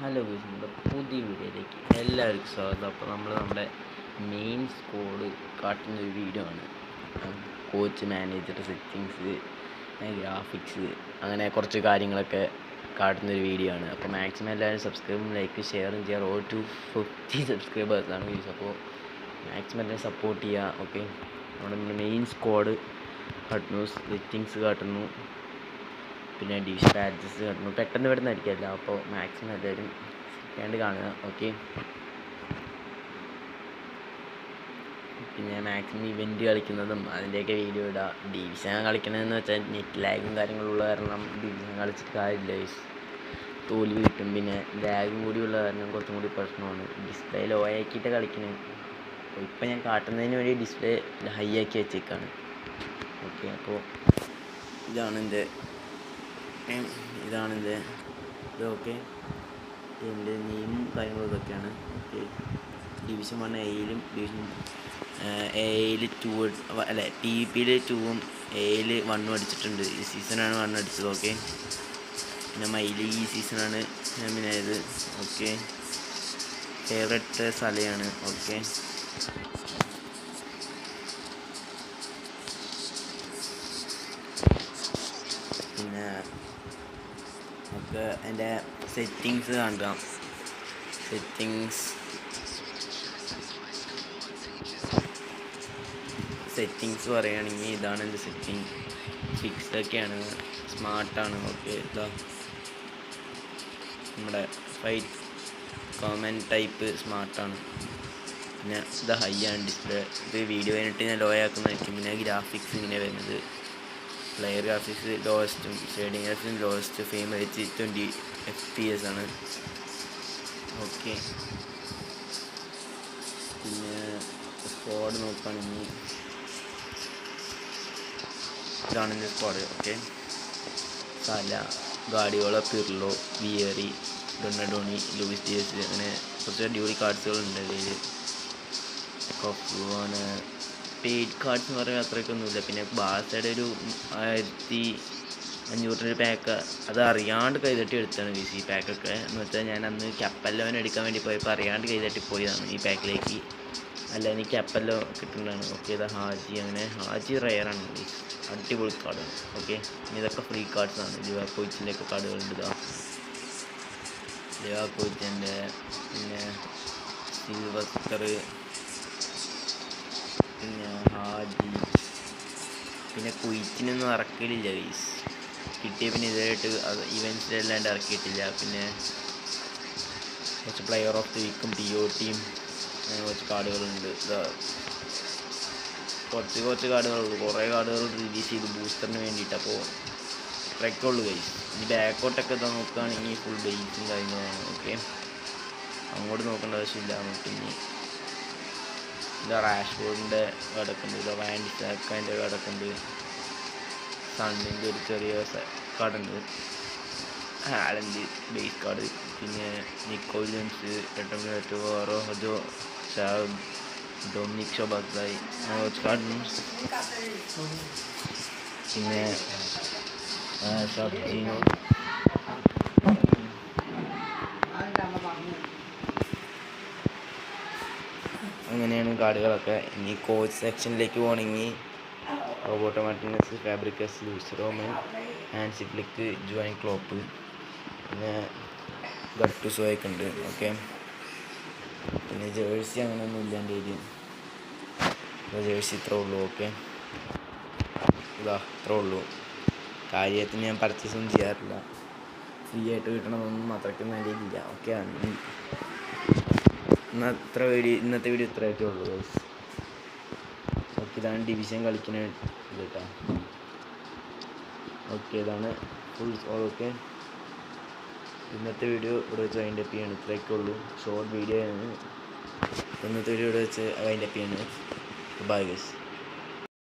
Hello guys, നമ്മുടെ പുതിയ വീഡിയോയിലേക്ക് എല്ലാവർക്കും സ്വാഗതം. അപ്പോൾ നമ്മുടെ മെയിൻ സ്കോഡ് കാട്ടുന്ന ഒരു വീഡിയോ ആണ്. കോച്ച്, മാനേജർ, സെറ്റിങ്സ്, ഗ്രാഫിക്സ്, അങ്ങനെ കുറച്ച് കാര്യങ്ങളൊക്കെ കാട്ടുന്നൊരു വീഡിയോ ആണ്. അപ്പോൾ മാക്സിമം എല്ലാവരും സബ്സ്ക്രൈബും ലൈക്ക് ഷെയറും ചെയ്യുക. റോഡ് ടു 50 സബ്സ്ക്രൈബേഴ്സാണ് ഗൈസ്. അപ്പോൾ മാക്സിമം എല്ലാവരും സപ്പോർട്ട് ചെയ്യുക. ഓക്കെ, നമ്മുടെ മെയിൻ സ്കോഡ് കാട്ടുന്നു, സെറ്റിങ്സ് കാട്ടുന്നു, പിന്നെ ഡിവിഷൻ ബാഡ്ജസ് കാട്ടുന്നു. പെട്ടെന്ന് പെട്ടെന്ന് അടിക്കില്ല. അപ്പോൾ മാക്സിമം എല്ലാവരും വേണ്ടി കാണുക. ഓക്കെ, പിന്നെ മാക്സിമം ഇവൻറ്റ് കളിക്കുന്നതും അതിൻ്റെയൊക്കെ വീഡിയോ ഇടുക. ഡിവിഷൻ കളിക്കണമെന്ന് വെച്ചാൽ നെറ്റ് ലാഗും കാര്യങ്ങളുള്ള കാരണം ഡിവിഷൻ കളിച്ചിട്ട് കാര്യമില്ല, തോൽവി കിട്ടും. പിന്നെ ലാഗും കൂടി ഉള്ള കാരണം കുറച്ചും കൂടി പ്രശ്നമാണ്. ഡിസ്പ്ലേ ലോ ആക്കിയിട്ട് കളിക്കുന്നത്. അപ്പോൾ ഇപ്പം ഞാൻ കാട്ടുന്നതിന് വേണ്ടി ഡിസ്പ്ലേ ഹൈ ആക്കി വെച്ചേക്കാണ്. ഓക്കെ, അപ്പോൾ ഇതാണെൻ്റെ ഇത്. ഓക്കെ, എൻ്റെ നെയിമും കാര്യങ്ങളും ഇതൊക്കെയാണ്. ഓക്കെ, ഡിവിഷൻ 1 എയിലും ഡിവിഷൻ എയിൽ 2 അല്ല TPയിൽ 2ഉം എയിൽ 1ഉം അടിച്ചിട്ടുണ്ട്. ഈ സീസണാണ് 1 അടിച്ചത്. ഓക്കെ, പിന്നെ മൈലി ഈ സീസണാണ് ചാമ്പ്യനായത്. ഓക്കെ, ഫേവറേറ്റ് സലയാണ്. ഓക്കെ, പിന്നെ നമുക്ക് എൻ്റെ സെറ്റിങ്സ് കാണാം. സെറ്റിങ്സ് പറയുകയാണെങ്കിൽ ഇതാണ് എൻ്റെ സെറ്റിങ്. ഫിക്സൊക്കെയാണ്, സ്മാർട്ടാണ്. ഓക്കെ, ഇതാ നമ്മുടെ ഫൈറ്റ് കോമൻറ്റ് ടൈപ്പ് സ്മാർട്ടാണ്. പിന്നെ ഇത് ഹൈ ആണ് ഡിസ്പ്ലേ. ഇത് വീഡിയോ കഴിഞ്ഞിട്ട് ഞാൻ ലോ ആക്കുന്നതായിരിക്കും. പിന്നെ ഗ്രാഫിക്സ് ഇങ്ങനെ വരുന്നത് പ്ലെയർ ഗ്രാഫിക്സ് ലോവസ്റ്റും ഷെയ്ഡിങ് ഗ്രാഫിക്സും ലോവസ്റ്റ്, ഫ്രെയിം റേറ്റ് 20 FPS ആണ്. ഓക്കെ, പിന്നെ സ്ക്വാഡ് നോക്കുകയാണെങ്കിൽ ഇതാണ് എൻ്റെ squad. Okay, Salah, Guardiola, Pirlo, Vieri, Donadoni, Luis Diaz, അങ്ങനെ കുറച്ച് അടിപൊളി കാർഡ്സുകളുണ്ട് അതിൽ. കൊഫുവാണ് പെയ്ഡ് കാർഡ്സ് എന്ന് പറയുമ്പോൾ അത്രയ്ക്കൊന്നുമില്ല. പിന്നെ ബാസയുടെ ഒരു 1500 പാക്ക് അത് അറിയാണ്ട് കൈതട്ടി എടുത്താണ് ഈ പാക്കൊക്കെ. എന്ന് വെച്ചാൽ ഞാൻ അന്ന് ക്യാപ്പല്ലോൻ എടുക്കാൻ വേണ്ടി പോയപ്പോൾ അറിയാണ്ട് കൈതട്ടി പോയതാണ് ഈ പാക്കിലേക്ക്. അല്ല, എനിക്ക് ക്യാപ്പല്ലോ കിട്ടുന്നതാണ്. ഓക്കെ, ഇത് ഹാജി, അങ്ങനെ ഹാജി റയറാണ്, അടിപൊളി കാർഡാണ്. ഓക്കെ, ഇതൊക്കെ ഫ്രീ കാർഡ്സാണ്. ലിവാക്കോവിച്ചിൻ്റെ ഒക്കെ കാർഡുകളുണ്ട്. ഇതാ ലിവാക്കോവിച്ചിൻ്റെ, പിന്നെ സിൽവസ്റ്റർ, പിന്നെ ഹാജി, പിന്നെ കുയിച്ചിനൊന്നും ഇറക്കലില്ല ഗൈസ്. കിട്ടിയ പിന്നെ ഇതായിട്ട് ഇവൻറ്റ്സിലല്ലാണ്ട് ഇറക്കിയിട്ടില്ല. പിന്നെ കുറച്ച് പ്ലെയർ ഓഫ് ദി വീക്കും POTയും അങ്ങനെ കുറച്ച് കാർഡുകളുണ്ട്. കുറച്ച് കാർഡുകളുള്ളൂ. കുറേ കാർഡുകൾ റിലീസ് ചെയ്തു ബൂസ്റ്ററിന് വേണ്ടിയിട്ട്. അപ്പോൾ ഇത്രയൊക്കെയുള്ളൂ ഗൈസ്. ഇനി ബാക്കോട്ടൊക്കെ ഇതാ നോക്കുകയാണെങ്കിൽ ഫുൾ ബേസും കാര്യങ്ങളാണ്. ഓക്കെ, അങ്ങോട്ട് നോക്കേണ്ട ആവശ്യമില്ല. നമുക്ക് ഇനി ഇതാ റാഷ്ഫോർഡിൻ്റെ കാർഡൊക്കെയുണ്ട്. ഇതാ വാൻഡിസാക്കിൻ്റെ കാർഡൊക്കെയുണ്ട്. സണ്ണിൻ്റെ ഒരു ചെറിയ കാർഡുണ്ട്. Haaland base card. പിന്നെ നിക്കോ വില്യംസ്, റോഹജോ, ഡൊമിനിക് ഷോബാസായി, കുറച്ച് കാർഡുണ്ട്. പിന്നെ ഷർജിനോ. അങ്ങനെയാണ് കാർഡുകളൊക്കെ. ഇനി കോച്ച് സെക്ഷനിലേക്ക് പോകണമെങ്കിൽ Roberto Martinez, Fabregas, Luis Roman, Hansi Flick, Jurgen Klopp, പിന്നെ ഗട്ടുസോയൊക്കെ ഉണ്ട്. ഓക്കെ, പിന്നെ ജേഴ്സി അങ്ങനെയൊന്നും ഇല്ല എൻ്റെ കയ്യിൽ. ജേഴ്സി ഇത്രേ ഉള്ളൂ. ഓക്കെ, ഇത്രേ ഉള്ളൂ. കാര്യത്തിന് ഞാൻ പർച്ചേസൊന്നും ചെയ്യാറില്ല. ഫ്രീ ആയിട്ട് കിട്ടണമെന്നൊന്നും അത്രയ്ക്കൊന്നും എൻ്റെ കയ്യിലില്ല. ഓക്കെ, ഇന്നത്തെ വീഡിയോ ഇത്രയൊക്കെ ഉള്ളൂ. ഓക്കെ, ഇതാണ് ഡിവിഷൻ കളിക്കുന്ന ഇത് കേട്ടോ. ഓക്കെ, ഇതാണ് ഫുൾ. ഓക്കെ, ഇന്നത്തെ വീഡിയോ ഇവിടെ വെച്ച് വൈൻഡ് അപ്പ് ചെയ്യാണ്. ഇത്രയൊക്കെ ഉള്ളൂ. ഷോർട്ട് വീഡിയോ ആണ് ഇന്നത്തെ വീഡിയോ ഇവിടെ വെച്ച് വൈൻഡ് അപ്പ് ചെയ്യാണ്. Bye guys.